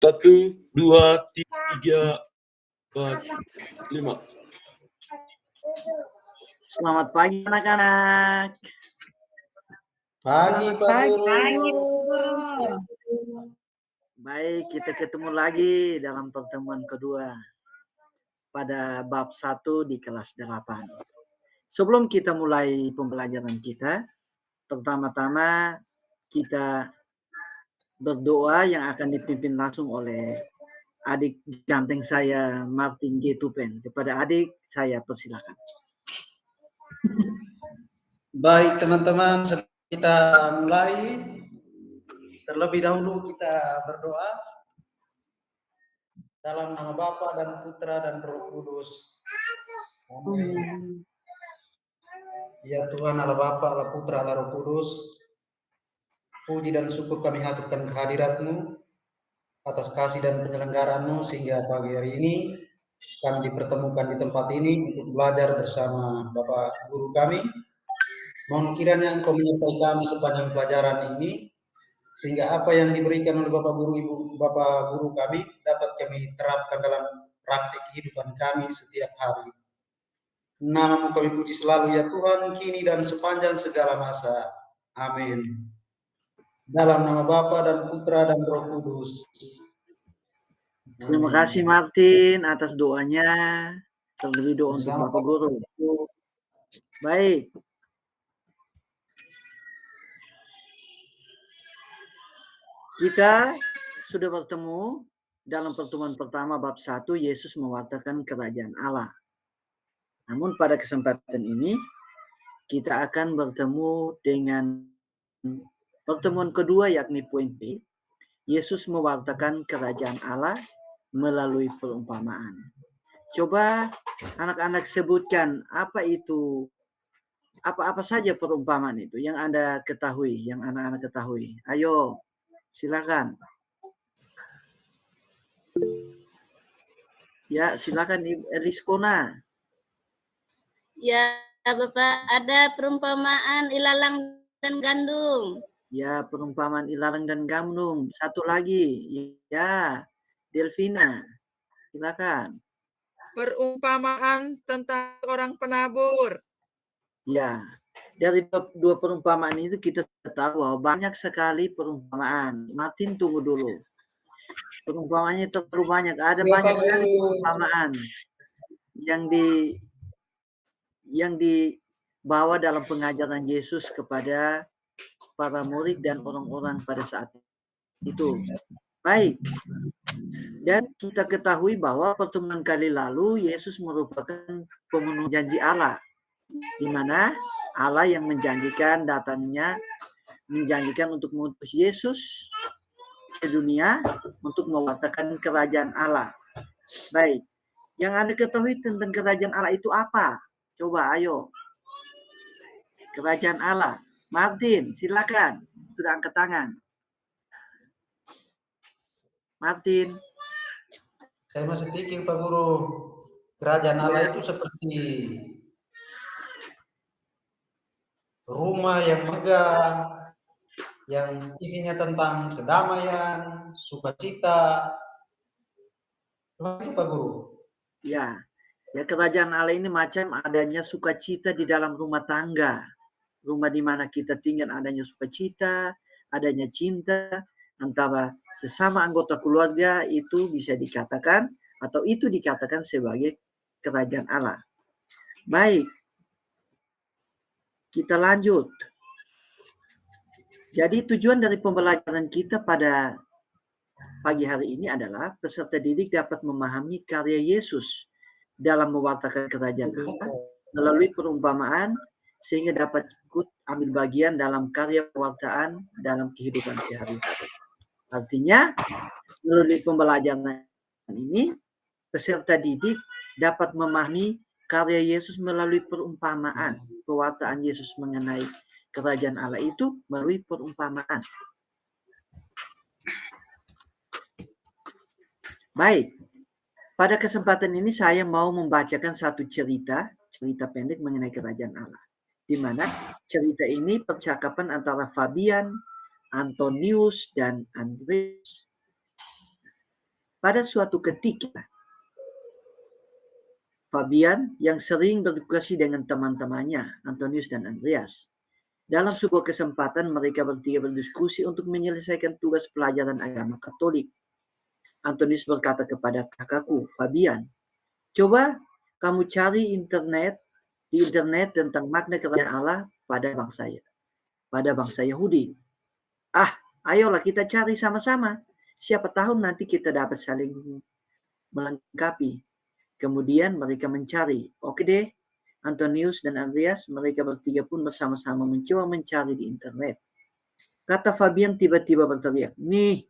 1, 2, 3, 4, 5. Selamat pagi anak-anak. Pagi Pak Guru. Baik, kita ketemu lagi dalam pertemuan kedua pada bab 1 di kelas 8. Sebelum kita mulai pembelajaran kita, pertama-tama kita berdoa yang akan dipimpin langsung oleh adik ganteng saya Martin G. Tupen. Kepada adik saya persilakan. Baik teman-teman, sebelum kita mulai, terlebih dahulu kita berdoa dalam nama Bapa dan Putra dan Roh Kudus. Amin. Ya Tuhan Allah Bapa, Allah Putra, Allah Roh Kudus, puji dan syukur kami haturkan kehadirat-Mu atas kasih dan penyelenggaraanmu sehingga pagi hari ini kami dipertemukan di tempat ini untuk belajar bersama Bapak Guru kami. Mohon kiranya Engkau menyertai kami sepanjang pelajaran ini, sehingga apa yang diberikan oleh Bapak Guru kami dapat kami terapkan dalam praktik kehidupan kami setiap hari. Nama-Mu kami puji selalu ya Tuhan, kini dan sepanjang segala masa. Amin. Dalam nama Bapa dan Putra dan Roh Kudus. Terima kasih Martin atas doanya. Terlebih doa untuk Bapak Guru. Baik. Kita sudah bertemu dalam pertemuan pertama bab 1, Yesus mewartakan kerajaan Allah. Namun pada kesempatan ini kita akan bertemu dengan pertemuan kedua yakni poin B. Yesus mewartakan kerajaan Allah melalui perumpamaan. Coba anak-anak sebutkan apa saja perumpamaan itu yang Anda ketahui, yang anak-anak ketahui. Ayo, silakan. Ya, silakan Rizkona. Ya, Bapak, ada perumpamaan ilalang dan gandum. Ya, perumpamaan ilalang dan gandum. Satu lagi. Ya, Delvina. Silakan. Perumpamaan tentang orang penabur. Ya, dari dua perumpamaan itu kita tahu bahwa banyak sekali perumpamaan. Martin, tunggu dulu. Perumpamaannya terlalu banyak. Ada banyak sekali perumpamaan yang dibawa dalam pengajaran Yesus kepada para murid dan orang-orang pada saat itu. Baik. Dan kita ketahui bahwa pertemuan kali lalu Yesus merupakan pemenuh janji Allah, di mana Allah yang menjanjikan untuk mengutus Yesus ke dunia untuk mewartakan kerajaan Allah. Baik. Yang Anda ketahui tentang kerajaan Allah itu apa? Coba, ayo. Kerajaan Allah. Martin, silakan. Sudah angkat tangan. Martin. Saya masih pikir Pak Guru, kerajaan Allah itu seperti rumah yang megah, yang isinya tentang kedamaian, sukacita. Itu Pak Guru. Ya, kerajaan Allah ini macam adanya sukacita di dalam rumah tangga. Rumah di mana kita tinggal adanya sukacita, adanya cinta antara sesama anggota keluarga, itu bisa dikatakan atau itu dikatakan sebagai kerajaan Allah. Baik. Kita lanjut. Jadi tujuan dari pembelajaran kita pada pagi hari ini adalah peserta didik dapat memahami karya Yesus dalam mewartakan kerajaan Allah melalui perumpamaan sehingga dapat ikut ambil bagian dalam karya pewartaan dalam kehidupan sehari-hari. Artinya, melalui pembelajaran ini, peserta didik dapat memahami karya Yesus melalui perumpamaan. Pewartaan Yesus mengenai kerajaan Allah itu melalui perumpamaan. Baik, pada kesempatan ini saya mau membacakan satu cerita pendek mengenai kerajaan Allah. Di mana cerita ini percakapan antara Fabian, Antonius, dan Andreas. Pada suatu ketika, Fabian yang sering berdiskusi dengan teman-temannya, Antonius dan Andreas. Dalam sebuah kesempatan, mereka bertiga berdiskusi untuk menyelesaikan tugas pelajaran agama Katolik. Antonius berkata kepada kakakku, Fabian, coba kamu cari di internet tentang makna kerajaan Allah pada bangsa Yahudi. Ayolah kita cari sama-sama. Siapa tahu nanti kita dapat saling melengkapi. Kemudian mereka mencari. Oke deh, Antonius dan Andreas, mereka bertiga pun bersama-sama mencoba mencari di internet. Kata Fabian tiba-tiba berteriak, nih,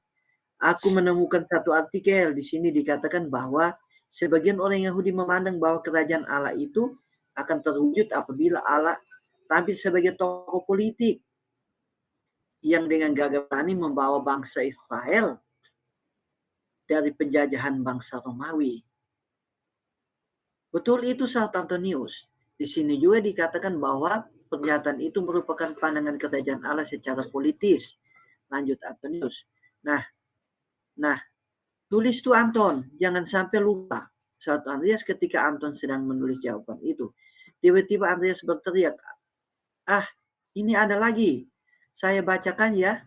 aku menemukan satu artikel. Di sini dikatakan bahwa sebagian orang Yahudi memandang bahwa kerajaan Allah itu akan terwujud apabila Allah tampil sebagai tokoh politik yang dengan gagah berani membawa bangsa Israel dari penjajahan bangsa Romawi. Betul itu, sahut Antonius. Di sini juga dikatakan bahwa pernyataan itu merupakan pandangan kerajaan Allah secara politis. Lanjut Antonius. Nah, tulis tuh Anton, jangan sampai lupa. Sahut Andreas ketika Anton sedang menulis jawaban itu. Tiba-tiba Andreas berteriak, ini ada lagi. Saya bacakan ya.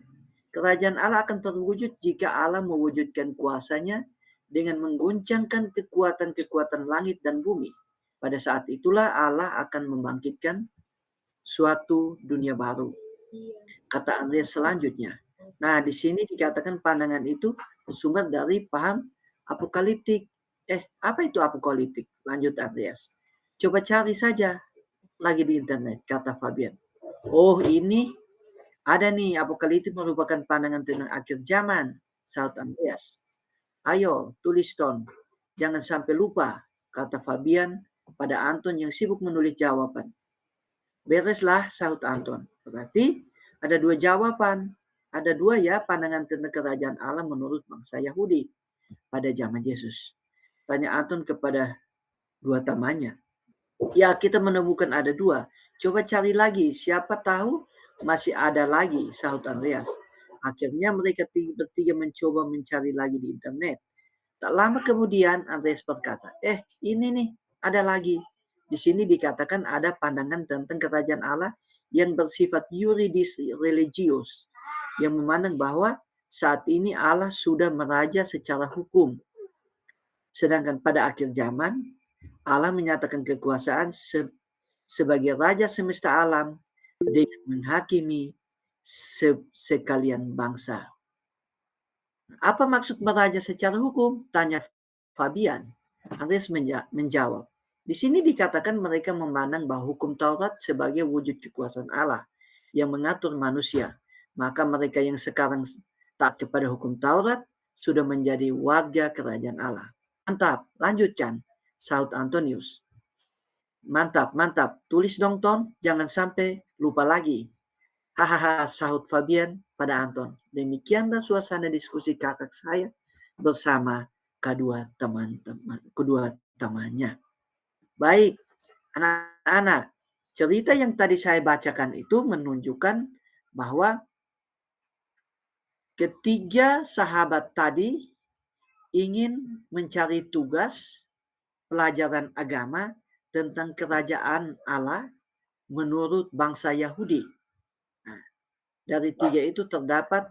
Kerajaan Allah akan terwujud jika Allah mewujudkan kuasanya dengan mengguncangkan kekuatan-kekuatan langit dan bumi. Pada saat itulah Allah akan membangkitkan suatu dunia baru. Kata Andreas selanjutnya. Nah, di sini dikatakan pandangan itu bersumber dari paham apokaliptik. Apa itu apokaliptik? Lanjut Andreas. Coba cari saja lagi di internet, kata Fabian. Oh, ini ada nih, apokaliptik merupakan pandangan tentang akhir zaman, sahut Andreas. Ayo, tulis Ton. Jangan sampai lupa, kata Fabian pada Anton yang sibuk menulis jawaban. Bereslah, sahut Anton. Berarti ada dua jawaban. Ada dua ya pandangan tentang kerajaan Allah menurut bangsa Yahudi pada zaman Yesus. Tanya Anton kepada dua temannya. Ya, kita menemukan ada dua. Coba cari lagi, siapa tahu masih ada lagi, sahut Andreas. Akhirnya mereka bertiga mencoba mencari lagi di internet. Tak lama kemudian Andreas berkata, ini nih, ada lagi. Di sini dikatakan ada pandangan tentang kerajaan Allah yang bersifat yuridis religius, yang memandang bahwa saat ini Allah sudah meraja secara hukum. Sedangkan pada akhir zaman, Allah menyatakan kekuasaan sebagai raja semesta alam dengan menghakimi sekalian bangsa. Apa maksud meraja secara hukum? Tanya Fabian. Andreas menjawab. Di sini dikatakan mereka memandang bahwa hukum Taurat sebagai wujud kekuasaan Allah yang mengatur manusia. Maka mereka yang sekarang taat kepada hukum Taurat sudah menjadi warga kerajaan Allah. Mantap, lanjutkan, sahut Antonius. Mantap. Tulis dong, Ton. Jangan sampai lupa lagi. Hahaha, sahut Fabian pada Anton. Demikianlah suasana diskusi kakak saya bersama kedua temannya. Baik, anak-anak. Cerita yang tadi saya bacakan itu menunjukkan bahwa ketiga sahabat tadi ingin mencari tugas pelajaran agama tentang kerajaan Allah menurut bangsa Yahudi. Nah, dari tiga itu terdapat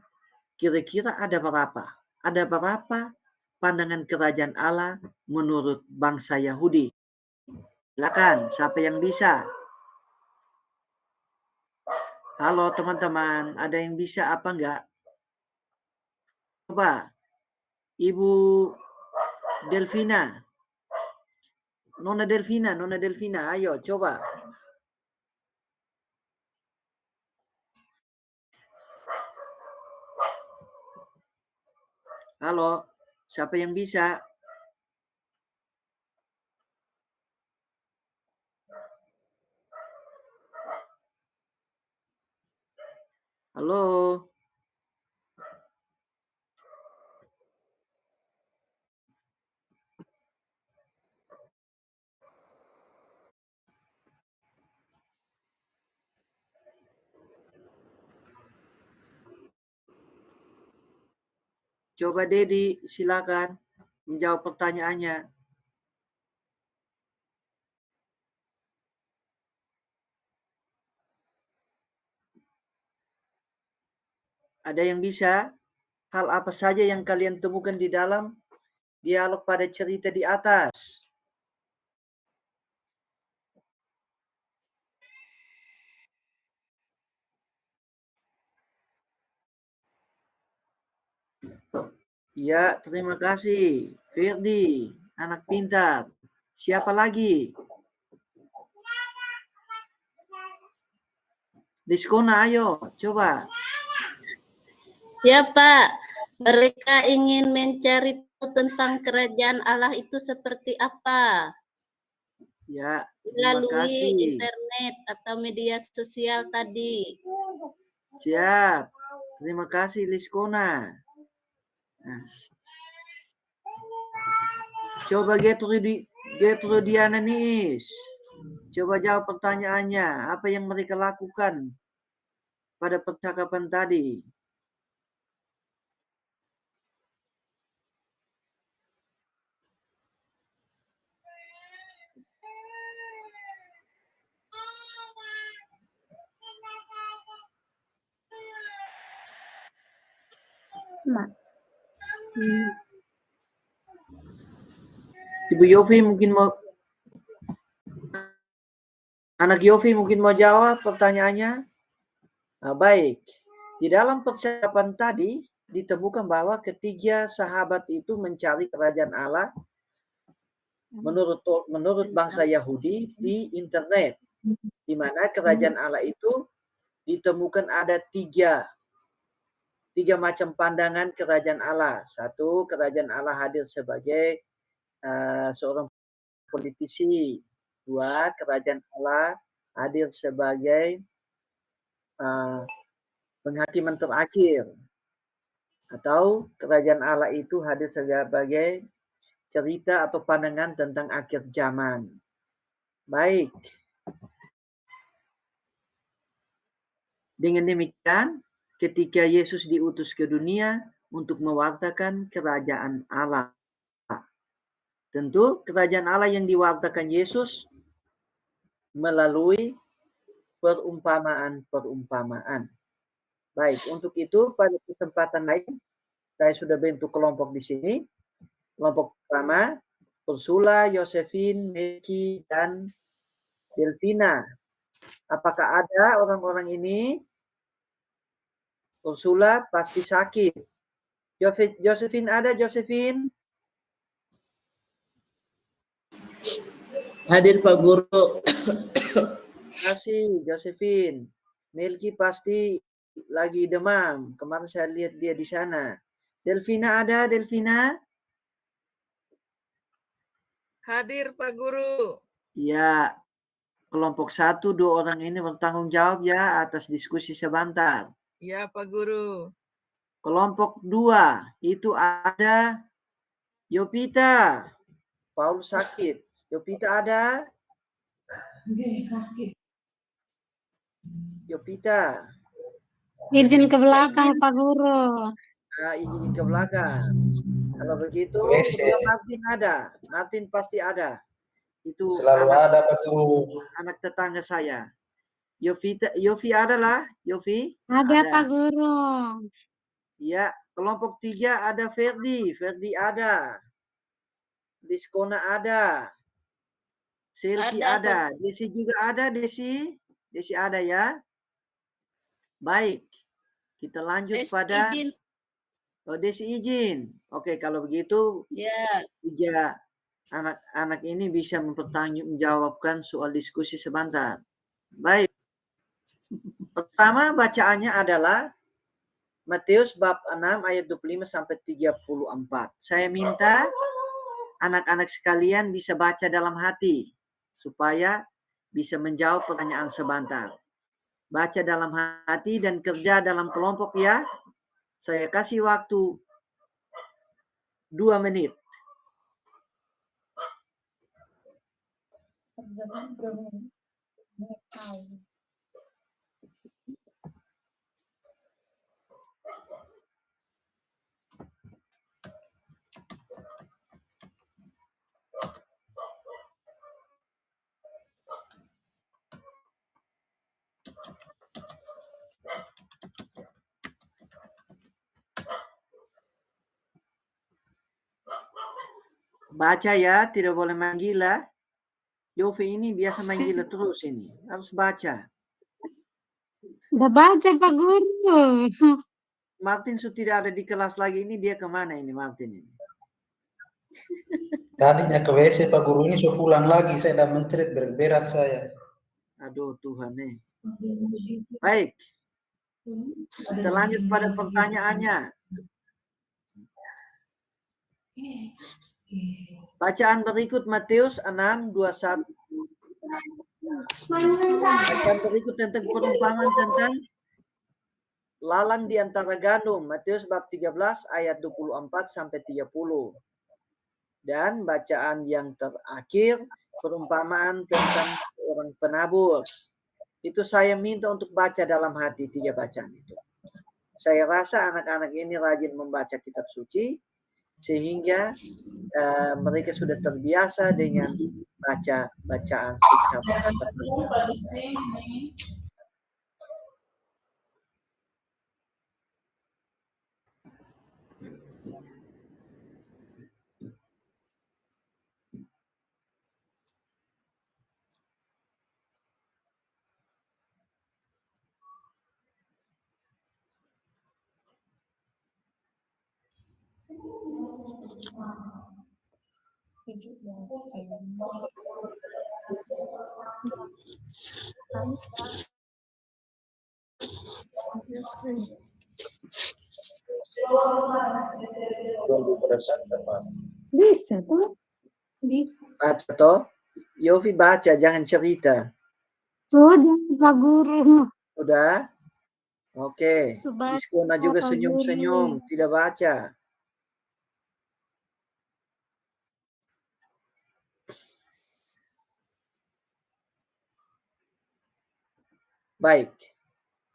kira-kira ada berapa? Ada berapa pandangan kerajaan Allah menurut bangsa Yahudi? Silakan, siapa yang bisa? Halo teman-teman, ada yang bisa apa enggak? Coba, Ibu Delvina. Nona Delvina, ayo coba. Halo, siapa yang bisa? Halo. Coba Dedi, silakan. menjawab pertanyaannya. Ada yang bisa? Hal apa saja yang kalian temukan di dalam dialog pada cerita di atas? Ya, terima kasih. Firdi, anak pintar. Siapa lagi? Diskona, ayo, coba. Ya, Pak. Mereka ingin mencari tahu tentang kerajaan Allah itu seperti apa Ya, terima melalui kasih. internet atau media sosial tadi. Siap. Terima kasih, Liskona. Nah. Coba Getrudiana Niis. Coba jawab pertanyaannya. Apa yang mereka lakukan pada percakapan tadi? Ibu Yofi mungkin mau, anak Yofi mungkin mau jawab pertanyaannya. Nah, baik. Di dalam percakapan tadi ditemukan bahwa ketiga sahabat itu mencari kerajaan Allah menurut bangsa Yahudi di internet, di mana kerajaan Allah itu ditemukan ada tiga macam pandangan kerajaan Allah. Satu, kerajaan Allah hadir sebagai seorang politisi. Dua, kerajaan Allah hadir sebagai penghakiman terakhir. Atau kerajaan Allah itu hadir sebagai cerita atau pandangan tentang akhir zaman. Baik. Dengan demikian, ketika Yesus diutus ke dunia untuk mewartakan kerajaan Allah. Tentu kerajaan Allah yang diwartakan Yesus melalui perumpamaan-perumpamaan. Baik, untuk itu pada kesempatan lain saya sudah bentuk kelompok di sini. Kelompok pertama, Ursula, Josephine, Meki, dan Delvina. Apakah ada orang-orang ini? Ursula pasti sakit. Josephine ada, Josephine? Hadir Pak Guru. Terima kasih, Josephine. Melki pasti lagi demam. Kemarin saya lihat dia di sana. Delvina ada, Delvina? Hadir Pak Guru. Ya, kelompok 1, 2 orang ini bertanggung jawab ya atas diskusi sebentar. Ya Pak Guru. Kelompok 2 itu ada Yopita. Paul sakit. Yopita ada? Yopita. Izin ke belakang, Pak Guru. Nah, izin ke belakang. Kalau begitu, Martin ada. Martin pasti ada. Itu Selalu ada Pak Guru. Anak tetangga saya. Yofi ada lah, Yofi? Ada Pak Guru. Ya, kelompok 3 ada Ferdi. Ferdi ada. Diskona ada. Selvi ada. Desi juga ada, Desi. Desi ada ya. Baik. Kita lanjut Desi pada izin. Oh, Desi izin. Oke, kalau begitu Ya. 3 anak-anak ini bisa mempertanggungjawabkan soal diskusi sebentar. Baik. Pertama bacaannya adalah Matius bab 6 ayat 25 sampai 34. Saya minta anak-anak sekalian bisa baca dalam hati supaya bisa menjawab pertanyaan sebentar. Baca dalam hati dan kerja dalam kelompok ya. Saya kasih waktu 2 menit. Baca ya, tidak boleh manggila. Yofi ini biasa manggila terus ini. Harus baca. Udah baca Pak Guru. Martin sudah tidak ada di kelas lagi ini. Dia kemana ini Martin ini? Tadinya ke WC Pak Guru, ini so pulang lagi. Saya udah mencerit berat saya. Aduh Tuhan nih. Baik. Kita lanjut pada pertanyaannya. Bacaan berikut Matius 6:21. Bacaan berikut tentang perumpamaan tentang lalang di antara gandum. Matius bab 13 ayat 24 sampai 30. Dan bacaan yang terakhir perumpamaan tentang seorang penabur. Itu saya minta untuk baca dalam hati 3 bacaan itu. Saya rasa anak-anak ini rajin membaca kitab suci sehingga mereka sudah terbiasa dengan baca bacaan secara tertentu. Bisa tuh. Bisa. Baca toh? Yofi baca, jangan cerita. Sudah Pak Guru. Udah? Oke. Sudah, Iskona juga Pak senyum-senyum, Guru. tidak baca. Baik.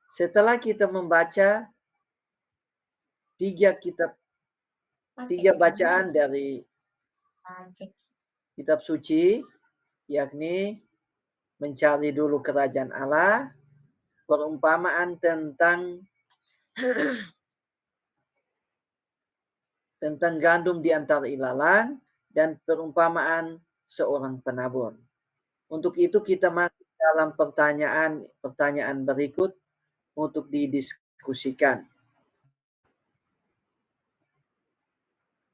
Setelah kita membaca 3 bacaan dari kitab suci, yakni mencari dulu kerajaan Allah, perumpamaan tentang gandum di antara ilalang, dan perumpamaan seorang penabur. Untuk itu kita masuk dalam pertanyaan berikut untuk didiskusikan.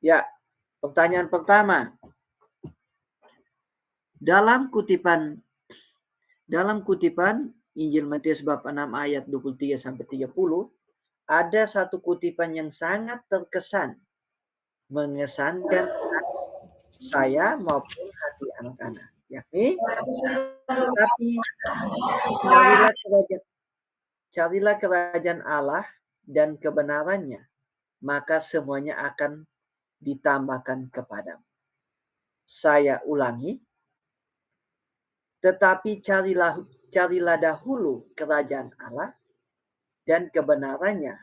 Ya, pertanyaan pertama. Dalam kutipan Injil Matius bab 6 ayat 23 sampai 30, ada satu kutipan yang sangat terkesan, mengesankan saya maupun hati anak-anak, yakni tetapi carilah kerajaan Allah dan kebenarannya, maka semuanya akan ditambahkan kepadamu. Saya ulangi, tetapi carilah dahulu kerajaan Allah dan kebenarannya,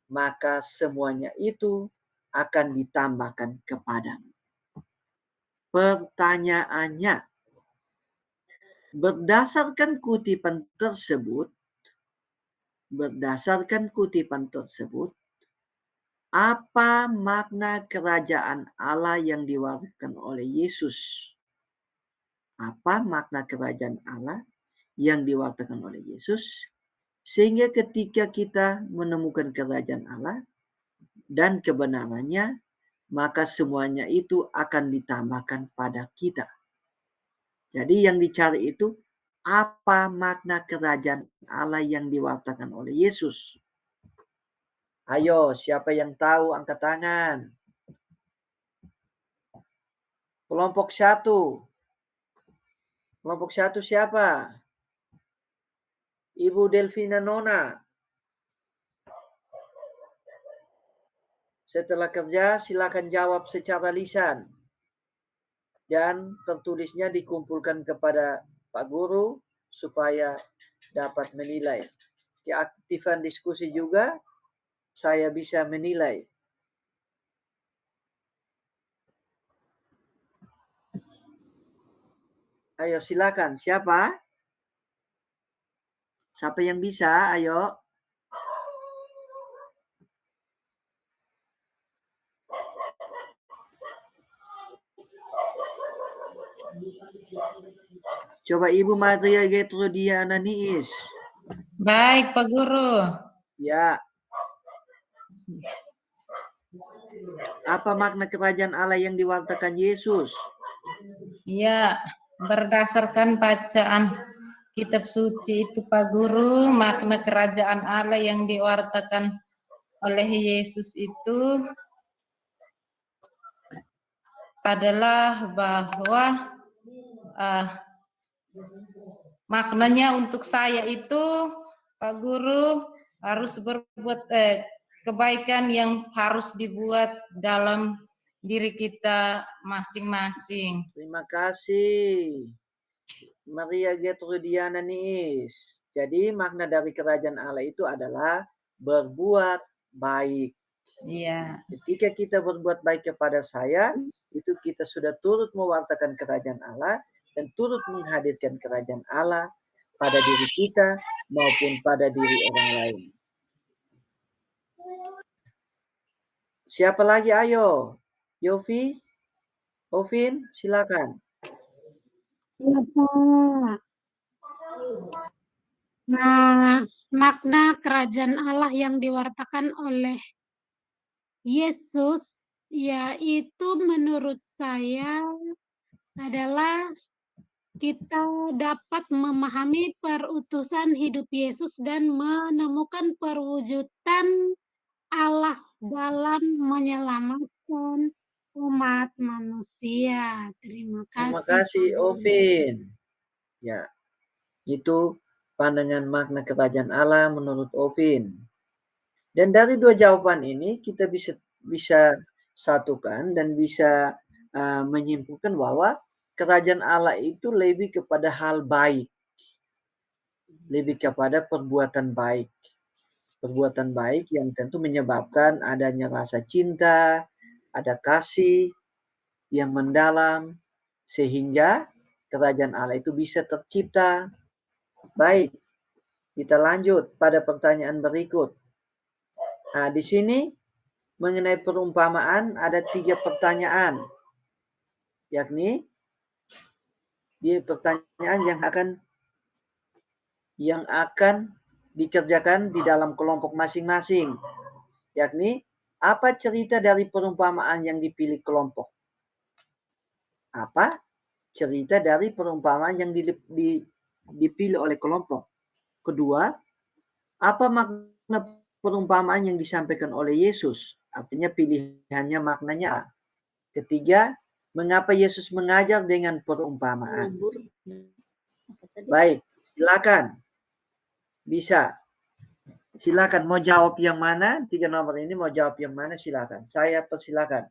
maka semuanya itu akan ditambahkan kepadamu. Pertanyaannya, berdasarkan kutipan tersebut, apa makna kerajaan Allah yang diwariskan oleh Yesus? Apa makna kerajaan Allah yang diwariskan oleh Yesus? Sehingga ketika kita menemukan kerajaan Allah dan kebenarannya, maka semuanya itu akan ditambahkan pada kita. Jadi yang dicari itu apa makna kerajaan Allah yang diwariskan oleh Yesus? Ayo, siapa yang tahu angkat tangan. Kelompok 1. Kelompok 1 siapa? Ibu Delvina Nona. Setelah kerja, silakan jawab secara lisan. Dan tertulisnya dikumpulkan kepada Pak Guru supaya dapat menilai. Keaktifan diskusi juga saya bisa menilai. Ayo silakan, siapa? Siapa yang bisa? Ayo. Coba Ibu Maria Getrudiana Niis. Baik, Pak Guru. Ya. Apa makna kerajaan Allah yang diwartakan Yesus? Ya, berdasarkan bacaan kitab suci itu, Pak Guru, makna kerajaan Allah yang diwartakan oleh Yesus itu adalah bahwa maknanya untuk saya itu, Pak Guru, harus berbuat kebaikan yang harus dibuat dalam diri kita masing-masing. Terima kasih. Maria Getrudiana Niis. Jadi makna dari kerajaan Allah itu adalah berbuat baik. Iya. Ketika kita berbuat baik kepada saya, itu kita sudah turut mewartakan kerajaan Allah dan turut menghadirkan kerajaan Allah pada diri kita maupun pada diri orang lain. Siapa lagi? Ayo. Yofi? Ovin, silakan. Ya, Pak. Nah, makna kerajaan Allah yang diwartakan oleh Yesus, yaitu menurut saya adalah kita dapat memahami perutusan hidup Yesus dan menemukan perwujudan Allah dalam menyelamatkan umat manusia. Terima Terima kasih. kasih, Ovin. Ya, itu pandangan makna kerajaan Allah menurut Ovin. Dan dari dua jawaban ini kita bisa satukan dan bisa menyimpulkan bahwa kerajaan Allah itu lebih kepada hal baik, lebih kepada perbuatan baik. Perbuatan baik yang tentu menyebabkan adanya rasa cinta, ada kasih yang mendalam, sehingga kerajaan Allah itu bisa tercipta. Baik, kita lanjut pada pertanyaan berikut. Nah, di sini mengenai perumpamaan ada 3 pertanyaan, yakni di pertanyaan yang akan dikerjakan di dalam kelompok masing-masing, yakni apa cerita dari perumpamaan yang dipilih kelompok? Apa cerita dari perumpamaan yang dipilih oleh kelompok? Kedua, apa makna perumpamaan yang disampaikan oleh Yesus? Artinya pilihannya maknanya. Ketiga, mengapa Yesus mengajar dengan perumpamaan? Baik, silakan. Bisa. Silakan mau jawab yang mana? 3 nomor ini mau jawab yang mana? Silakan. Saya persilakan.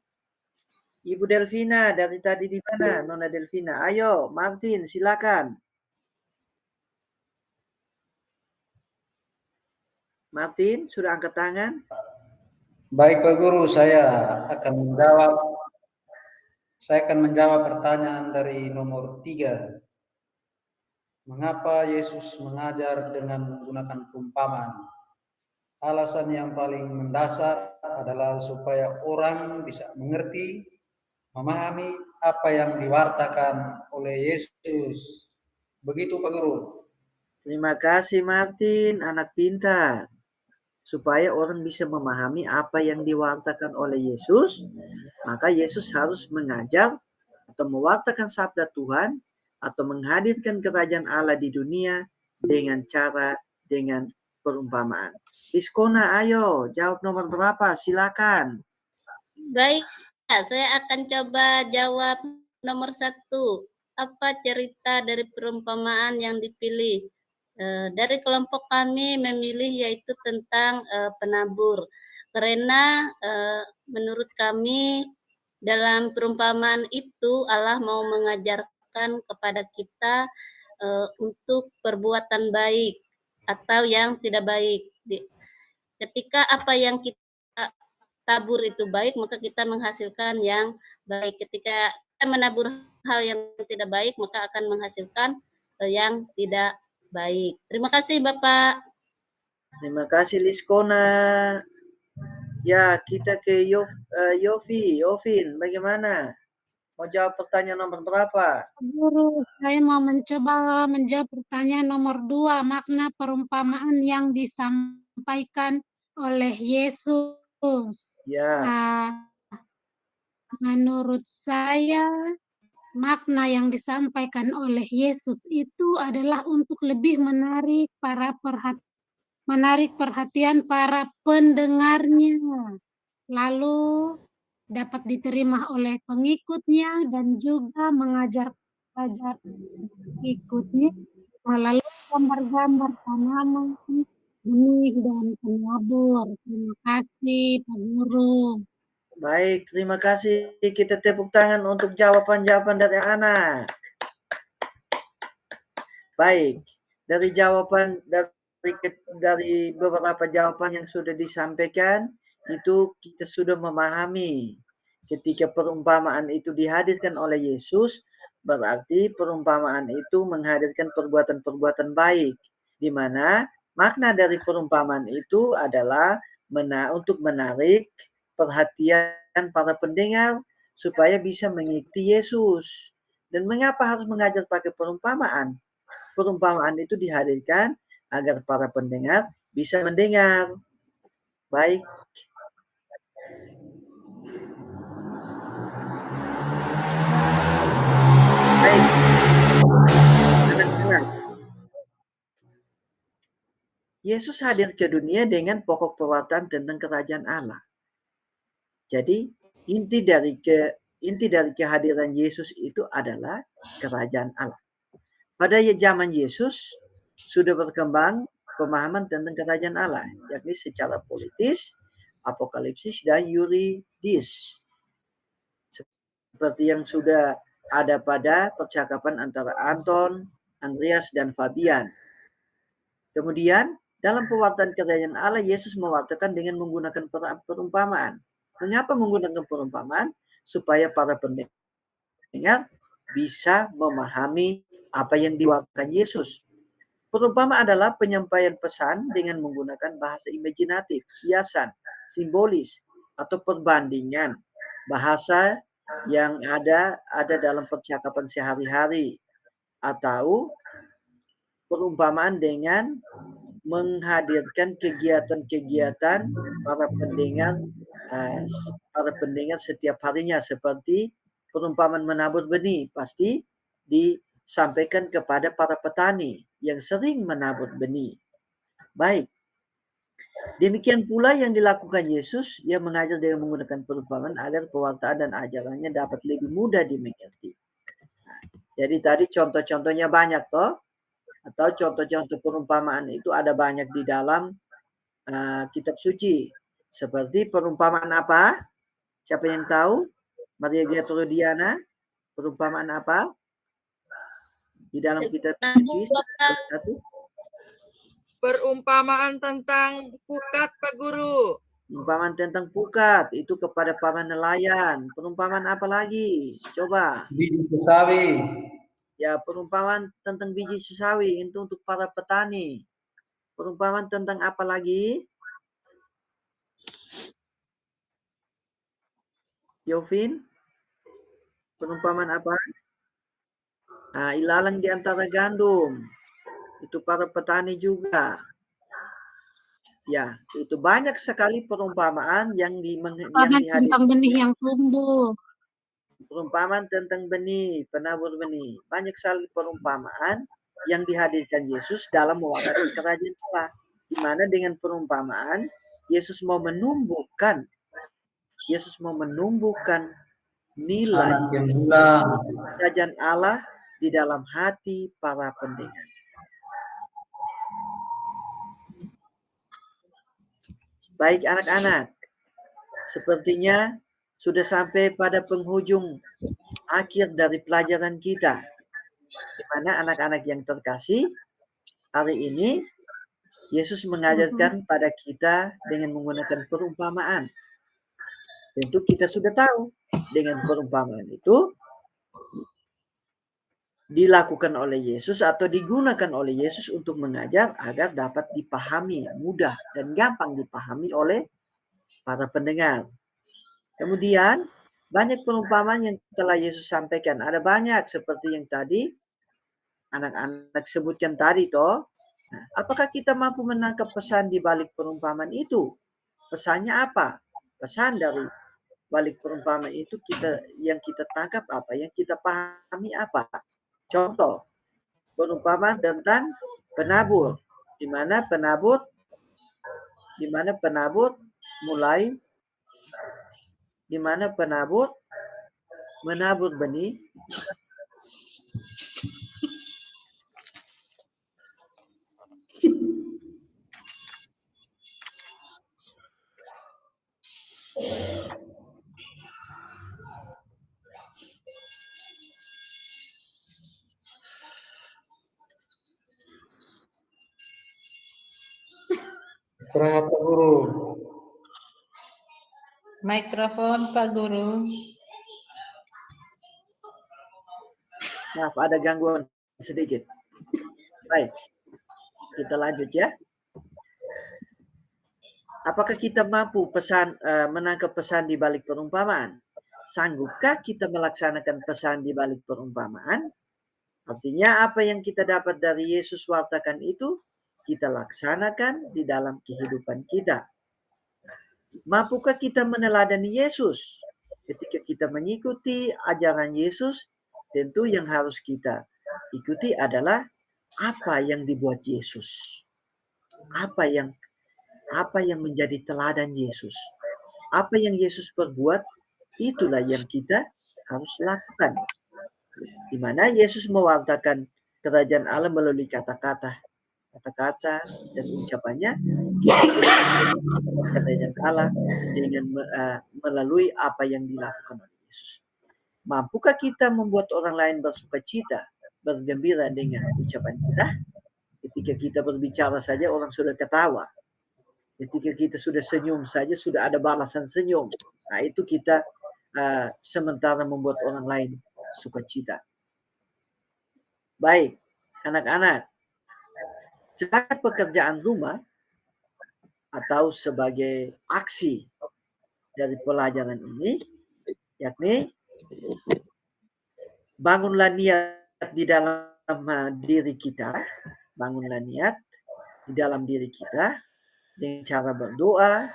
Ibu Delvina dari tadi di mana? Nona Delvina. Ayo, Martin, silakan. Martin, sudah angkat tangan? Baik Pak Guru, saya akan menjawab pertanyaan dari nomor 3. Mengapa Yesus mengajar dengan menggunakan perumpamaan? Alasan yang paling mendasar adalah supaya orang bisa mengerti, memahami apa yang diwartakan oleh Yesus. Begitu Pak Guru. Terima kasih Martin, anak pintar. Supaya orang bisa memahami apa yang diwartakan oleh Yesus, maka Yesus harus mengajar atau mewartakan sabda Tuhan atau menghadirkan kerajaan Allah di dunia dengan perumpamaan. Iskona, ayo jawab nomor berapa? Silakan. Baik, saya akan coba jawab nomor 1. Apa cerita dari perumpamaan yang dipilih? Dari kelompok kami memilih yaitu tentang penabur. Karena menurut kami dalam perumpamaan itu Allah mau mengajarkan kepada kita untuk perbuatan baik atau yang tidak baik. Ketika apa yang kita tabur itu baik, maka kita menghasilkan yang baik. Ketika kita menabur hal yang tidak baik, maka akan menghasilkan yang tidak baik. Terima kasih Bapak. Terima kasih Liskona. Ya, kita ke Yovin, bagaimana? Mau jawab pertanyaan nomor berapa? Pak Guru, saya mau mencoba menjawab pertanyaan nomor 2, makna perumpamaan yang disampaikan oleh Yesus. Ya, Menurut saya, makna yang disampaikan oleh Yesus itu adalah untuk lebih menarik perhatian para pendengarnya, lalu dapat diterima oleh pengikutnya dan juga mengajar pengikutnya melalui gambar-gambar tanaman, benih, dan penabur. Terima kasih, Pak Guru. baik. Terima kasih. Kita tepuk tangan untuk jawaban-jawaban dari anak. Baik. Dari jawaban dari beberapa jawaban yang sudah disampaikan, itu kita sudah memahami ketika perumpamaan itu dihadirkan oleh Yesus, berarti perumpamaan itu menghadirkan perbuatan-perbuatan baik, di mana makna dari perumpamaan itu adalah untuk menarik perhatian para pendengar supaya bisa mengikuti Yesus. Dan mengapa harus mengajar pakai perumpamaan? Perumpamaan itu dihadirkan agar para pendengar bisa mendengar. Baik. Baik. Anak-anak. Yesus hadir ke dunia dengan pokok perbuatan tentang kerajaan Allah. Jadi, inti dari kehadiran Yesus itu adalah kerajaan Allah. Pada zaman Yesus sudah berkembang pemahaman tentang kerajaan Allah, yakni secara politis, apokalipsis, dan yuridis. Seperti yang sudah ada pada percakapan antara Anton, Andreas, dan Fabian. Kemudian, dalam pewartaan kerajaan Allah, Yesus mewartakan dengan menggunakan perumpamaan. Mengapa menggunakan perumpamaan? Supaya para pendengar bisa memahami apa yang diwartakan Yesus. Perumpamaan adalah penyampaian pesan dengan menggunakan bahasa imajinatif, kiasan, simbolis, atau perbandingan bahasa yang ada dalam percakapan sehari-hari, atau perumpamaan dengan menghadirkan kegiatan-kegiatan para pendengar setiap harinya, seperti perumpamaan menabur benih pasti disampaikan kepada para petani yang sering menabur benih. Baik. Demikian pula yang dilakukan Yesus, ia mengajar dengan menggunakan perumpamaan agar pewartaan dan ajarannya dapat lebih mudah dimengerti. Jadi tadi contoh-contohnya banyak toh, atau contoh-contoh perumpamaan itu ada banyak di dalam kitab suci. Seperti perumpamaan apa? Siapa yang tahu? Maria Gertrudiana, perumpamaan apa? Di dalam kitab suci satu. Perumpamaan tentang pukat, Pak Guru. Perumpamaan tentang pukat itu kepada para nelayan. Perumpamaan apa lagi? Coba. Biji sesawi. Ya, perumpamaan tentang biji sesawi itu untuk para petani. Perumpamaan tentang apa lagi? Yovin? Perumpamaan apa? Nah, ilalang di antara gandum. Itu para petani juga. Ya, itu banyak sekali perumpamaan yang dihadirkan. Tentang benih yang tumbuh. Perumpamaan tentang benih, penabur benih. Banyak sekali perumpamaan yang dihadirkan Yesus dalam mewartakan kerajaan Allah. Di mana dengan perumpamaan, Yesus mau menumbuhkan nilai kerajaan Allah di dalam hati para pendengar. Baik anak-anak, sepertinya sudah sampai pada penghujung akhir dari pelajaran kita. Di mana anak-anak yang terkasih, hari ini Yesus mengajarkan pada kita dengan menggunakan perumpamaan. Tentu kita sudah tahu dengan perumpamaan itu dilakukan oleh Yesus atau digunakan oleh Yesus untuk mengajar agar dapat dipahami mudah dan gampang dipahami oleh para pendengar. Kemudian Banyak perumpamaan yang telah Yesus sampaikan. Ada banyak seperti yang tadi anak-anak sebutkan tadi toh. Nah, apakah kita mampu menangkap pesan di balik perumpamaan itu? Pesannya apa? Pesan dari balik perumpamaan itu yang kita tangkap apa? Yang kita pahami apa? Contoh, perumpamaan tentang penabur, di mana penabur menabur benih. Istirahat Pak Guru. Mikrofon Pak Guru. Maaf, ada gangguan sedikit. Baik, kita lanjut ya. Apakah kita mampu menangkap pesan di balik perumpamaan? Sanggupkah kita melaksanakan pesan di balik perumpamaan? Artinya apa yang kita dapat dari Yesus wartakan itu, kita laksanakan di dalam kehidupan kita. Mampukah kita meneladani Yesus? Ketika kita mengikuti ajaran Yesus, tentu yang harus kita ikuti adalah apa yang dibuat Yesus. Apa yang menjadi teladan Yesus. Apa yang Yesus perbuat, itulah yang kita harus lakukan. Di mana Yesus mewartakan kerajaan Allah melalui kata-kata dan ucapannya, kerajaan Allah dengan melalui apa yang dilakukan oleh Yesus. Mampukah kita membuat orang lain bersukacita, bergembira dengan ucapan kita? Ketika kita berbicara saja orang sudah ketawa. Ketika kita sudah senyum saja sudah ada balasan senyum. Nah, itu kita sementara membuat orang lain sukacita. Baik, anak-anak. Sebagai pekerjaan rumah atau sebagai aksi dari pelajaran ini, yakni bangunlah niat di dalam diri kita, bangunlah niat di dalam diri kita dengan cara berdoa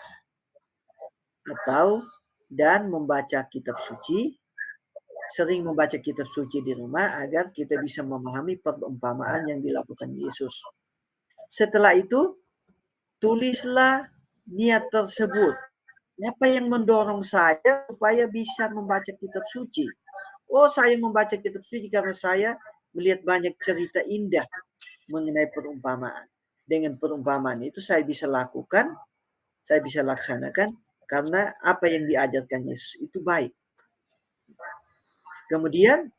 dan membaca kitab suci, sering membaca kitab suci di rumah agar kita bisa memahami perumpamaan yang dilakukan Yesus. Setelah itu, tulislah niat tersebut. Apa yang mendorong saya supaya bisa membaca kitab suci? Oh, saya membaca kitab suci karena saya melihat banyak cerita indah mengenai perumpamaan. Dengan perumpamaan itu saya bisa lakukan, saya bisa laksanakan karena apa yang diajarkan Yesus itu baik. Kemudian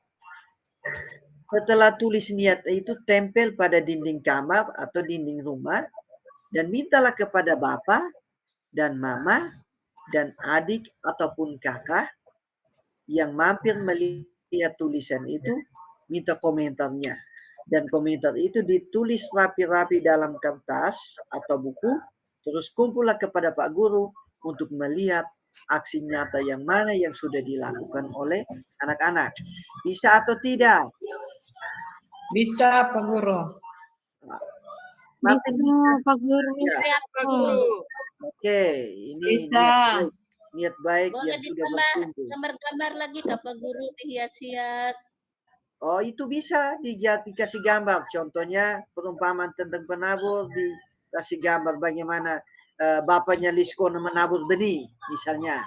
setelah tulis niat itu tempel pada dinding kamar atau dinding rumah dan mintalah kepada bapa dan mama dan adik ataupun kakak yang mampir melihat tulisan itu, minta komentarnya. Dan komentar itu ditulis rapi-rapi dalam kertas atau buku, terus kumpullah kepada Pak Guru untuk melihat aksi nyata yang mana yang sudah dilakukan oleh anak-anak. Bisa atau tidak? Bisa Pak Guru. Bisa Pak Guru. Siap, Pak Guru. Oke, ini Bisa. niat baik Boleh yang sudah ditambah bertumbuh. gambar-gambar lagi Kak Pak Guru dihias-hias. Oh, itu bisa dikasih gambar. Contohnya perumpamaan tentang penabur dikasih gambar bagaimana bapaknya Liskono menabur benih misalnya.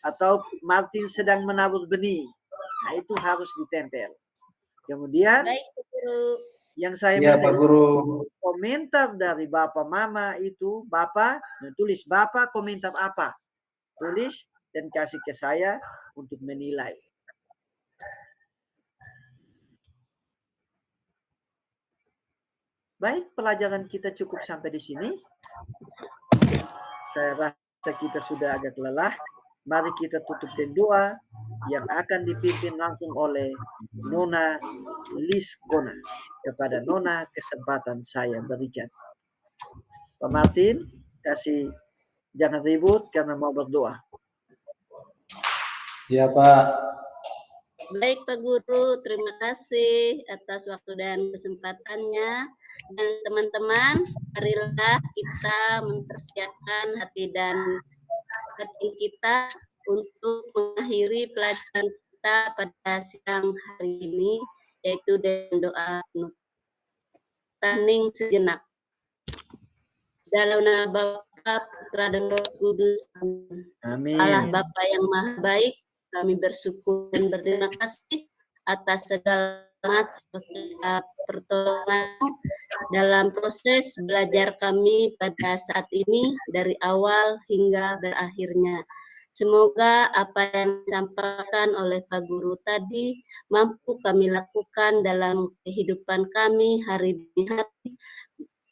Atau Martin sedang menabur benih. Nah, itu harus ditempel. Kemudian Baik Pak Guru. yang saya Pak Guru. komentar dari Bapak Mama itu, Bapak tulis Bapak komentar apa? Tulis dan kasih ke saya untuk menilai. Baik, pelajaran kita cukup sampai di sini. Saya rasa kita sudah agak lelah. Mari kita tutup dengan doa yang akan dipimpin langsung oleh Nona Liskona. Kepada Nona kesempatan saya berikan. Pak Martin, jangan ribut karena mau berdoa. Ya Pak. Baik Pak Guru, terima kasih atas waktu dan kesempatannya. Dan teman-teman, marilah kita mempersiapkan hati dan batin kita untuk mengakhiri pelajaran kita pada siang hari ini, yaitu dengan doa penutup. Hening sejenak. Dalam nama Bapa, Putra, dan Roh Kudus. Amin. Allah Bapa yang Maha Baik, kami bersyukur dan berterima kasih atas segala pertolongan dalam proses belajar kami pada saat ini dari awal hingga berakhirnya. Semoga apa yang disampaikan oleh Pak Guru tadi mampu kami lakukan dalam kehidupan kami hari demi hari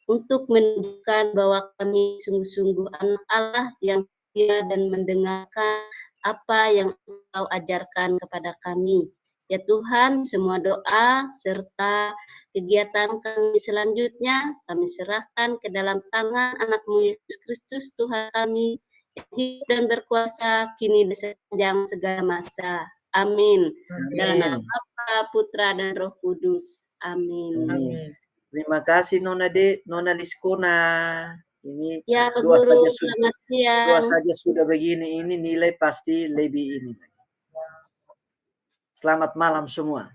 untuk menunjukkan bahwa kami sungguh-sungguh anak Allah yang setia dan mendengarkan apa yang Engkau ajarkan kepada kami. Ya Tuhan, semua doa serta kegiatan kami selanjutnya kami serahkan ke dalam tangan Anak-Mu Yesus Kristus Tuhan kami yang hidup dan berkuasa kini dan sepanjang segala masa. Amin. Dalam nama Bapa, Putra, dan Roh Kudus. Amin. Amin. Terima kasih Nona Diskona. Ini Ya Pak dua Guru, saja selamat dua siang. saja sudah begini, ini nilai pasti lebih ini. Selamat malam semua.